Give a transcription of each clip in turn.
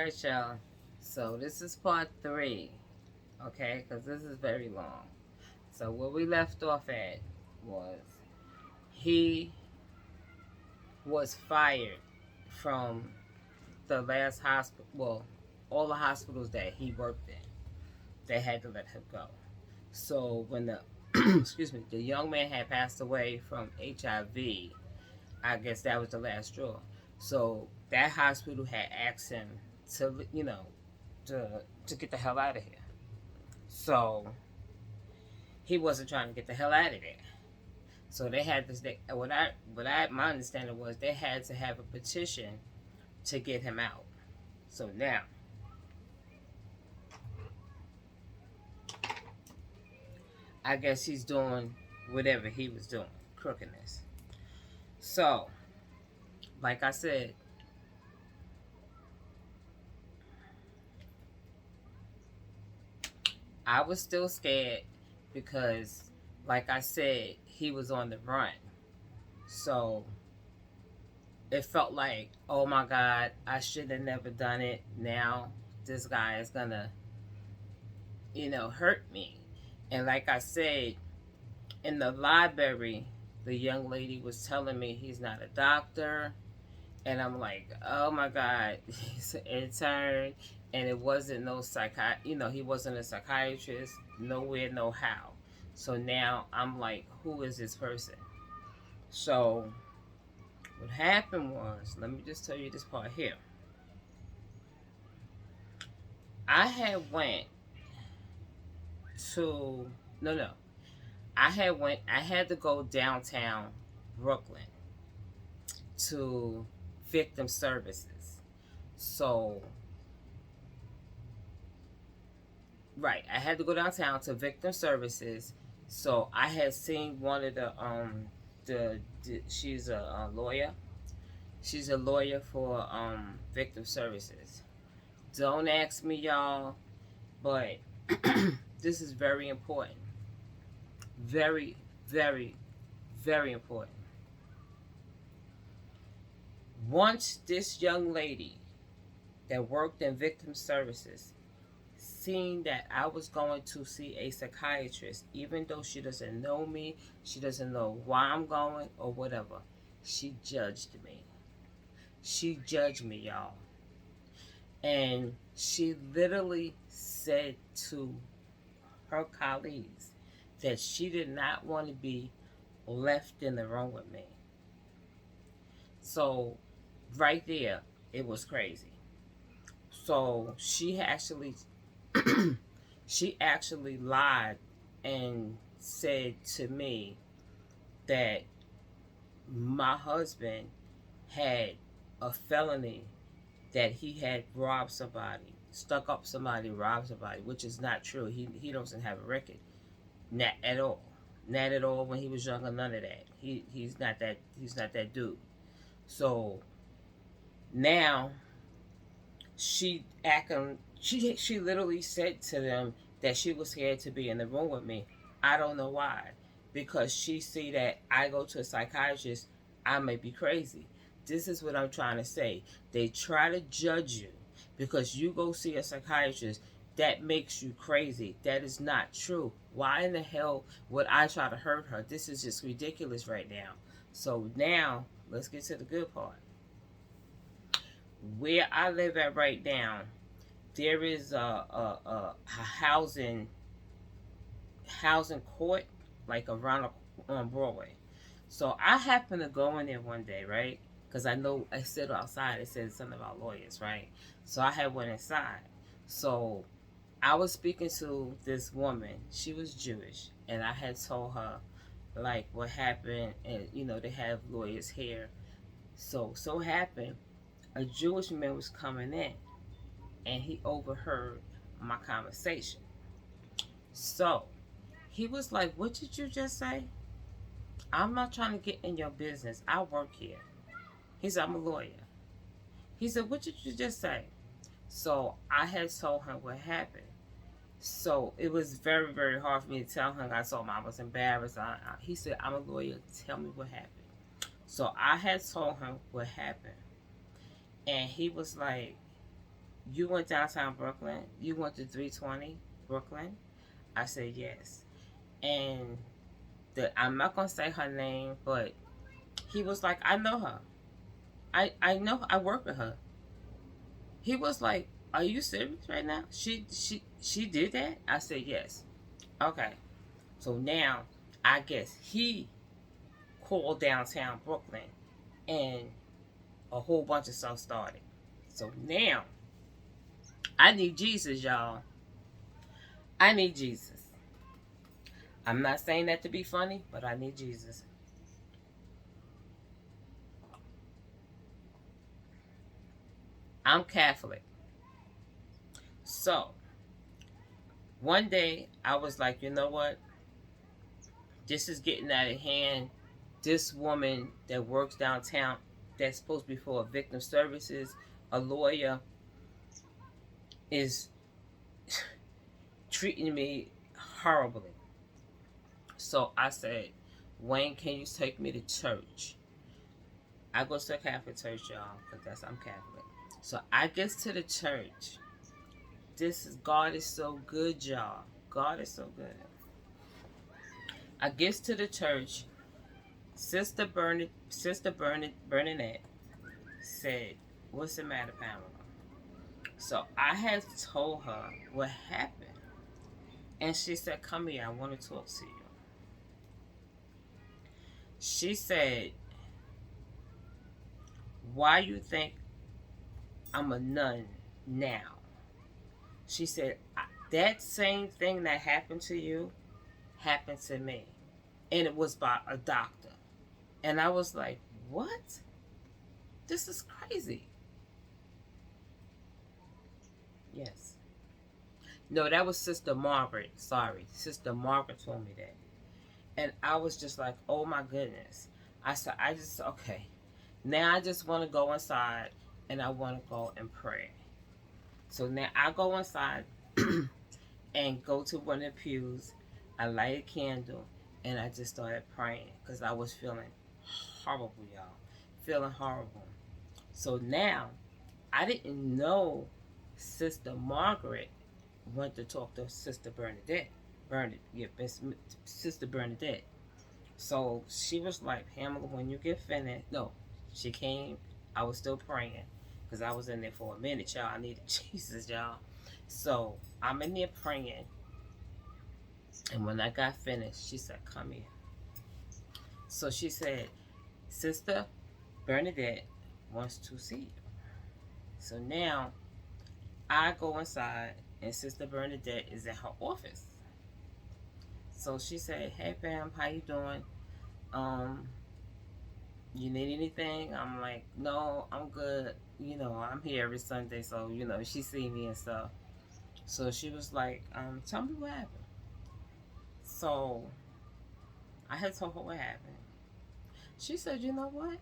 Alright, y'all. So this is part 3, okay? Because this is very long. So where we left off at was he was fired from the last hospital, well, all the hospitals that he worked in. They had to let him go. So when the, excuse me, the young man had passed away from HIV, I guess that was the last straw. So that hospital had asked him to, to get the hell out of here. So he wasn't trying to get the hell out of there. So they had this. My understanding was they had to have a petition to get him out. So now, I guess he's doing whatever he was doing, crookedness. So, like I said, I was still scared because, like I said, he was on the run. So it felt like, oh my God, I should have never done it. Now this guy is gonna, hurt me. And like I said, in the library, the young lady was telling me he's not a doctor. And I'm like, oh my God, he's an intern. And it wasn't no he wasn't a psychiatrist, nowhere, no how. So now I'm like, who is this person? So what happened was, let me just tell you this part here. I had went to, no, I had to go downtown Brooklyn to victim services. So, right, I had to go downtown to victim services. So I had seen one of she's a lawyer. She's a lawyer for victim services. Don't ask me, y'all, but this is very important. Very, very, very important. Once this young lady that worked in victim services seen that I was going to see a psychiatrist, even though she doesn't know me, she doesn't know why I'm going or whatever, she judged me. She judged me, y'all. And she literally said to her colleagues that she did not want to be left in the room with me. So, right there, it was crazy. So she actually lied and said to me that my husband had a felony, that he had robbed somebody, stuck up somebody, robbed somebody, which is not true. He doesn't have a record, not at all, not at all. When he was younger, none of that. He's not that dude. So now she literally said to them that she was scared to be in the room with me. I don't know why, because she see that I go to a psychiatrist, I may be crazy. This is what I'm trying to say. They try to judge you because you go see a psychiatrist. That makes you crazy. That is not true. Why in the hell would I try to hurt her? This is just ridiculous right now. So now let's get to the good part. Where I live at right now, there is a housing court, like around on Broadway. So I happened to go in there one day, right? Because I know I said outside, it said something about lawyers, right? So I had went inside. So I was speaking to this woman. She was Jewish, and I had told her like what happened, and they have lawyers here. So happened a Jewish man was coming in, and he overheard my conversation. So he was like, "What did you just say? I'm not trying to get in your business. I work here." He said, "I'm a lawyer." He said, "What did you just say?" So I had told him what happened. So it was very, very hard for me to tell him. I told him I was embarrassed. He said, "I'm a lawyer. Tell me what happened." So I had told him what happened. And he was like, You went downtown Brooklyn? You went to 320 Brooklyn? I said, yes. And I'm not going to say her name, but he was like, I know her. I know, I work with her. He was like, are you serious right now? She did that? I said, yes. Okay. So now, I guess he called downtown Brooklyn and a whole bunch of stuff started. So now, I need Jesus, y'all. I need Jesus. I'm not saying that to be funny, but I need Jesus. I'm Catholic. So, one day I was like, you know what? This is getting out of hand. This woman that works downtown, that's supposed to be for victim services, a lawyer, is treating me horribly. So I said, Wayne, can you take me to church? I go to a Catholic church, y'all, because I'm Catholic. So I get to the church. God is so good, y'all. God is so good. I get to the church. Bernadette said, "What's the matter, Pamela?" So I had told her what happened, and she said, "Come here, I want to talk to you." She said, "Why you think I'm a nun now?" She said, "That same thing that happened to you happened to me, and it was by a doctor." And I was like, "What? This is crazy." Yes. No, that was Sister Margaret. Sorry. Sister Margaret told me that. And I was just like, oh my goodness. Okay. Now I just want to go inside and I want to go and pray. So now I go inside and go to one of the pews. I light a candle and I just started praying because I was feeling horrible, y'all. Feeling horrible. So now I didn't know Sister Margaret went to talk to Sister Bernadette. Sister Bernadette. So she was like, Pamela, when you get finished. No, she came. I was still praying because I was in there for a minute, y'all. I needed Jesus, y'all. So I'm in there praying. And when I got finished, she said, come here. So she said, Sister Bernadette wants to see you. So now I go inside and Sister Bernadette is in her office. So she said, hey Pam, how you doing? You need anything? I'm like, no, I'm good. I'm here every Sunday, so she see me and stuff. So she was like, tell me what happened. So I had told her what happened. She said, you know what?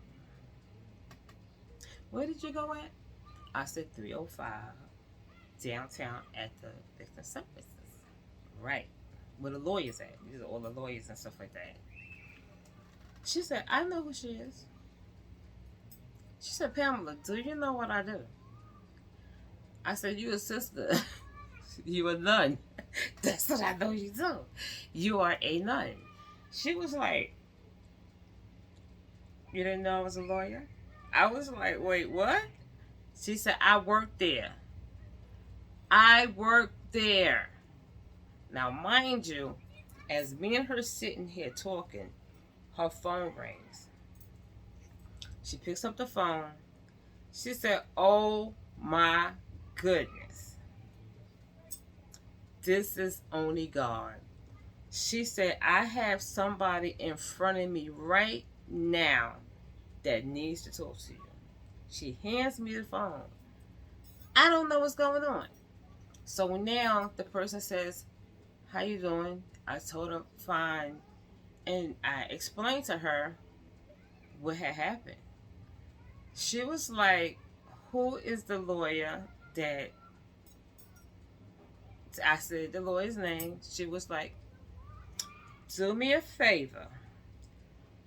Where did you go at? I said 305 downtown at the victim services. Right. Where the lawyers at. These are all the lawyers and stuff like that. She said, I know who she is. She said, Pamela, do you know what I do? I said, you a sister. You a nun. That's what I know you do. You are a nun. She was like, you didn't know I was a lawyer? I was like, wait, what? She said, I worked there. I worked there. Now, mind you, as me and her sitting here talking, her phone rings. She picks up the phone. She said, oh my goodness. This is only God. She said, I have somebody in front of me right now that needs to talk to you. She hands me the phone. I don't know what's going on. So now the person says, how you doing? I told her, fine. And I explained to her what had happened. She was like, who is the lawyer that... I said the lawyer's name. She was like, do me a favor.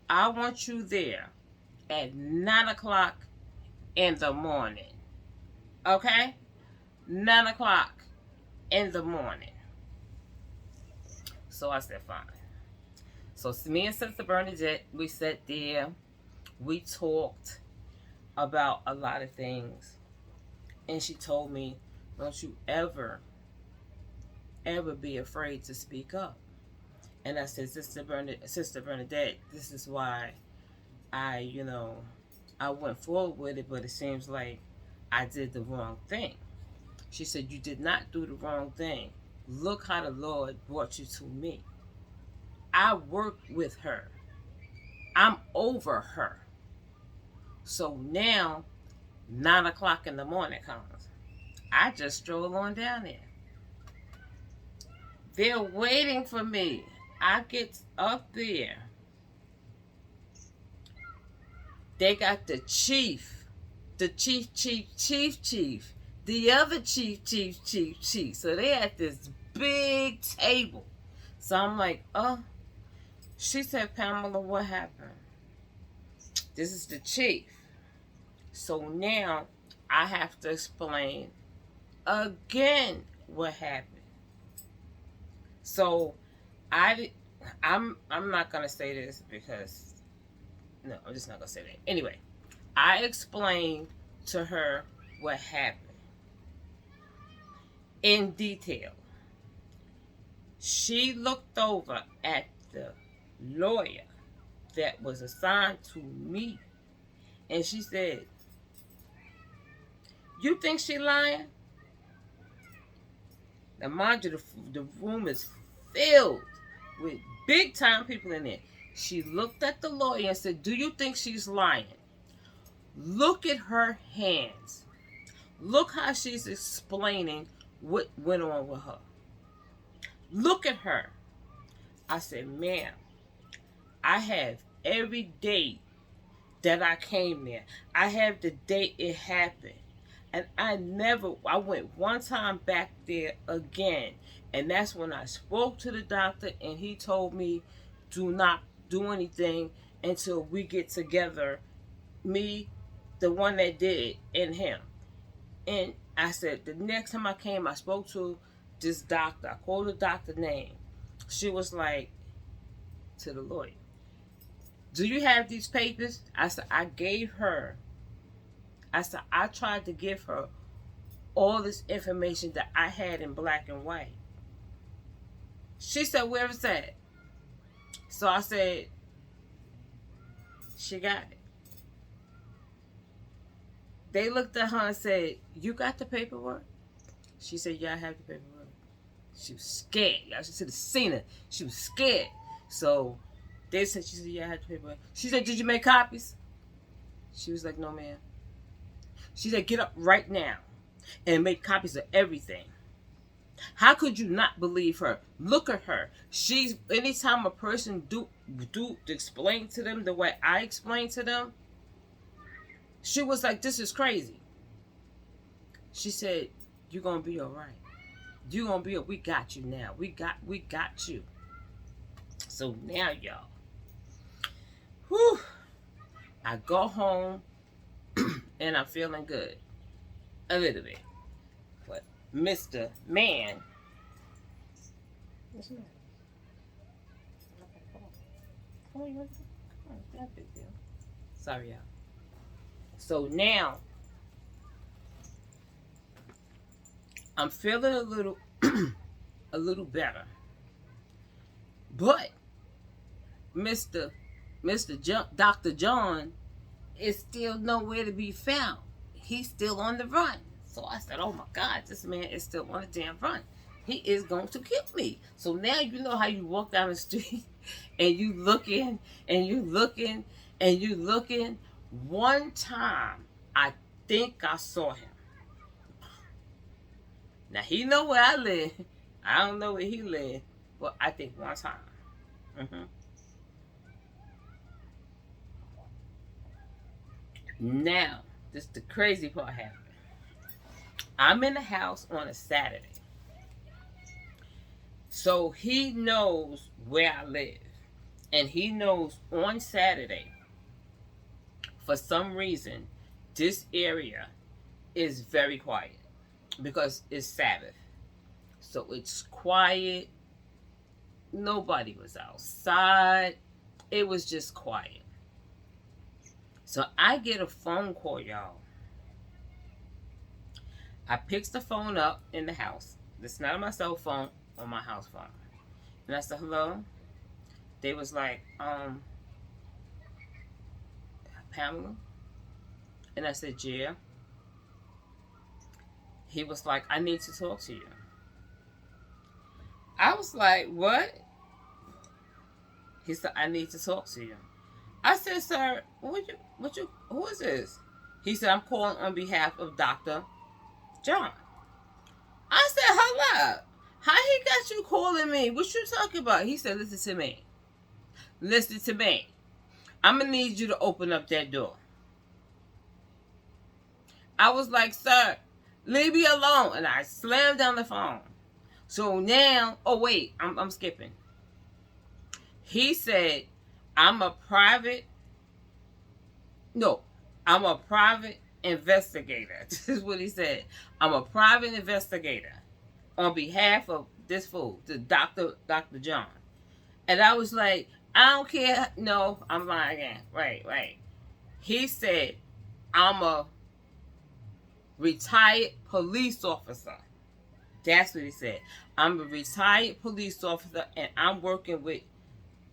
I want you there at 9 o'clock in the morning. Okay? 9 o'clock in the morning. So I said, fine. So me and Sister Bernadette, we sat there. We talked about a lot of things. And she told me, don't you ever, ever be afraid to speak up. And I said, Sister Bernadette, this is why I went forward with it, but it seems like I did the wrong thing. She said, you did not do the wrong thing. Look how the Lord brought you to me. I worked with her. I'm over her. So now, 9 o'clock in the morning comes. I just stroll on down there. They're waiting for me. I get up there. They got the chief, the chief, the other chief. So they at this big table. So I'm like, oh. She said, Pamela, what happened? This is the chief. So now I have to explain again what happened. So I'm not gonna say this because no, I'm just not gonna say that. Anyway, I explained to her what happened in detail. She looked over at the lawyer that was assigned to me, and she said, you think she lying? Now mind you, the room is filled with big time people in there. She looked at the lawyer and said, do you think she's lying? Look at her hands. Look how she's explaining what went on with her. Look at her. I said, ma'am, I have every day that I came there. I have the day it happened. And I went one time back there again. And that's when I spoke to the doctor and he told me, do not do anything until we get together. Me, the one that did it, and him. And I said, the next time I came, I spoke to this doctor. I called the doctor name. She was like, to the lawyer, do you have these papers? I said, I tried to give her all this information that I had in black and white. She said, where is that? So I said, she got it. They looked at her and said, you got the paperwork? She said, yeah, I have the paperwork. She was scared. Y'all should have seen her. She was scared. So she said, yeah, I have the paperwork. She said, did you make copies? She was like, no, ma'am. She said, get up right now and make copies of everything. How could you not believe her? Look at her. Anytime a person do explain to them the way I explain to them, she was like, this is crazy. She said, you're going to be all right. You're going to be, we got you now. We got you. So now, y'all, whew, I go home and I'm feeling good. A little bit. But Mr. Man, what's the matter? Come on, it's not a big deal. Sorry, y'all. So now, I'm feeling a little better. But Dr. John is still nowhere to be found. He's still on the run. So I said, oh my God, this man is still on the damn run. He is going to kill me. So now you know how you walk down the street and you looking and you looking and you looking. One time, I think I saw him. Now he know where I live. I don't know where he live, but I think one time. Now, this the crazy part happened. I'm in the house on a Saturday. So he knows where I live. And he knows on Saturday, for some reason, this area is very quiet. because it's Sabbath. So it's quiet. Nobody was outside. It was just quiet. So I get a phone call, y'all. I picks the phone up in the house. It's not on my cell phone, on my house phone. And I said, hello? They was like, Pamela? And I said, yeah. He was like, I need to talk to you. I was like, what? He said, I need to talk to you. I said, sir, who is this? He said, I'm calling on behalf of Dr. John. I said, hello. How he got you calling me? What you talking about? He said, listen to me. Listen to me. I'm going to need you to open up that door. I was like, sir, leave me alone. And I slammed down the phone. So now, oh wait, I'm skipping. He said, I'm a private investigator. This is what he said. I'm a private investigator on behalf of this fool, the Dr. John. And I was like, I don't care. No, I'm lying again. Right. He said, I'm a retired police officer. That's what he said. I'm a retired police officer and I'm working with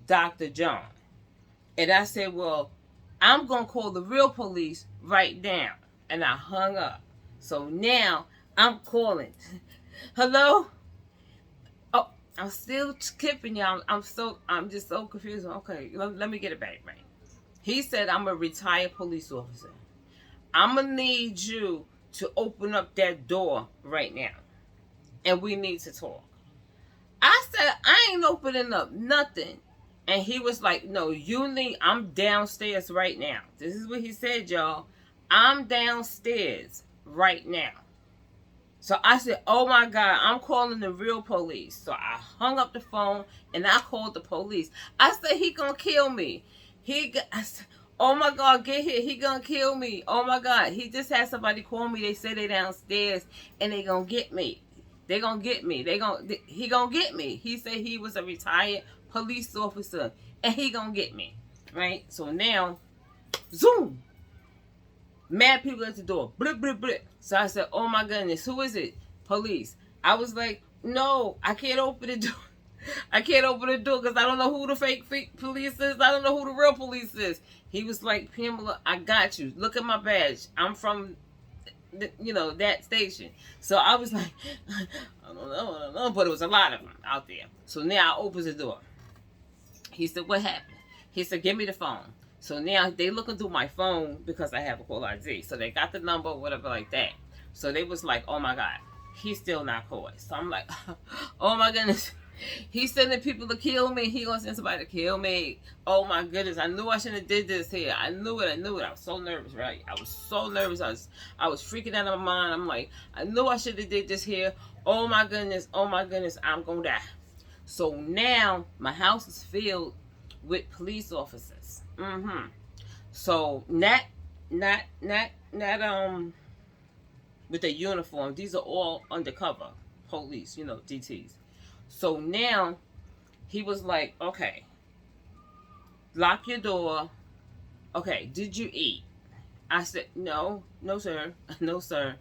Dr. John. And I said, well, I'm going to call the real police right now. And I hung up. So now I'm calling. Hello? Oh, I'm still skipping y'all. I'm just so confused. Okay, let me get it back right. He said, I'm a retired police officer. I'm going to need you to open up that door right now. And we need to talk. I said, I ain't opening up nothing. And he was like, no, I'm downstairs right now. This is what he said, y'all. I'm downstairs right now. So I said, oh my God, I'm calling the real police. So I hung up the phone and I called the police. I said, he gonna kill me. I said, oh my God, get here. He gonna kill me. Oh my God. He just had somebody call me. They said they downstairs and they gonna get me. They gonna get me. He gonna get me. He said he was a retired police officer and he gonna get me. Right? So now, zoom. Mad people at the door. Blip, blip, blip. So I said, oh my goodness, who is it? Police. I was like, no, I can't open the door. I can't open the door because I don't know who the fake police is. I don't know who the real police is. He was like, Pamela, I got you. Look at my badge. I'm from, that station. So I was like, I don't know. But it was a lot of them out there. So now I open the door. He said, what happened? He said, give me the phone. So now they looking through my phone because I have a call ID. So they got the number, whatever like that. So they was like, oh my God, he's still not caught. So I'm like, oh my goodness. He's sending people to kill me. He gonna send somebody to kill me. Oh my goodness. I knew I shouldn't have did this here. I knew it. I was so nervous, right? I was so nervous. I was freaking out of my mind. I'm like, I knew I should have did this here. Oh my goodness. I'm gonna die. So now my house is filled with police officers. So not with the uniform. These are all undercover police, DTs. So now he was like, okay, lock your door. Okay, did you eat? I said, no, sir. No, sir.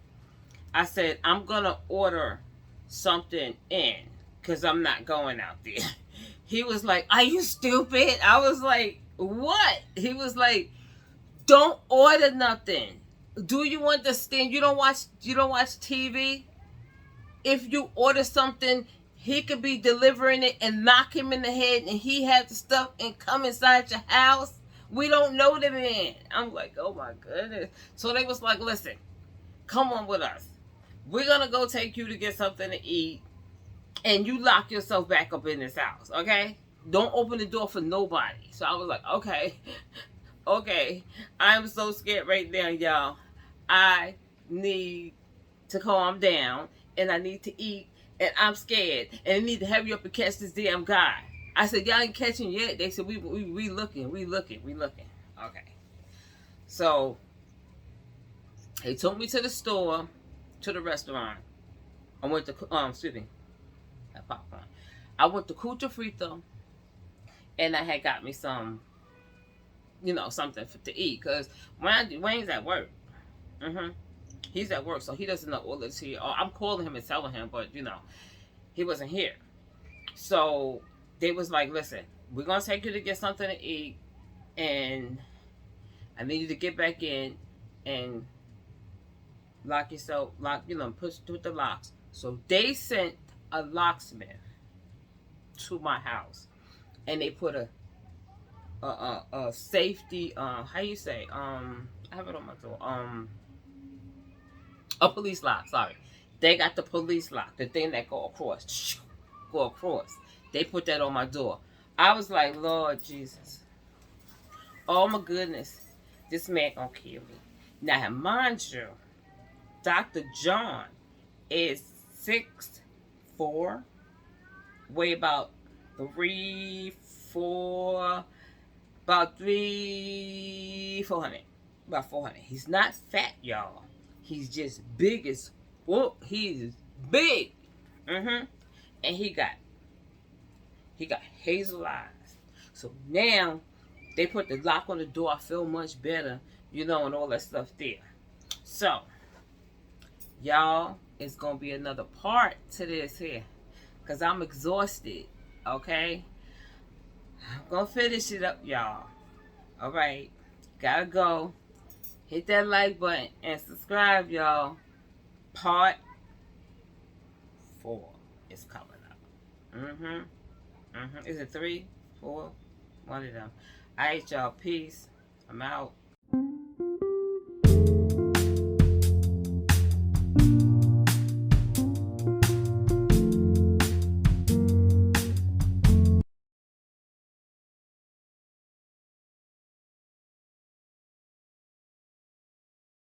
I said, I'm gonna order something in because I'm not going out there. He was like, are you stupid? I was like, what? He was like, don't order nothing. Do you understand? You don't watch TV? If you order something, he could be delivering it and knock him in the head and he have the stuff and come inside your house. We don't know the man. I'm like, oh my goodness. So they was like, listen, come on with us. We're going to go take you to get something to eat and you lock yourself back up in this house, okay? Don't open the door for nobody. So I was like, okay. I'm so scared right now, y'all. I need to calm down and I need to eat and I'm scared and I need to hurry up and catch this damn guy. I said, y'all ain't catching yet? They said, we looking. Okay. So they took me to the store, to the restaurant. I went to excuse me, that popcorn. I went to Cucho Frito, and I had got me some, something to eat. Cause Wayne's at work. He's at work, so he doesn't know all this here. Oh, I'm calling him and telling him, but he wasn't here. So they was like, listen, we're gonna take you to get something to eat, and I need you to get back in and lock yourself, put the locks. So they sent a locksmith to my house, and they put a safety, how you say, I have it on my door, a police lock. Sorry, they got the police lock, the thing that go across. They put that on my door. I was like, Lord Jesus, oh my goodness, this man gonna kill me. Now, mind you, Dr. John is 6'4", weigh about 400. About 400. He's not fat, y'all. He's just big as, he's big. And he got hazel eyes. So now they put the lock on the door. I feel much better, and all that stuff there. So, y'all, it's going to be another part to this here. Because I'm exhausted, okay? I'm going to finish it up, y'all. All right. Gotta go. Hit that like button and subscribe, y'all. Part 4 is coming up. Is it 3, 4? One of them. All right, y'all. Peace. I'm out.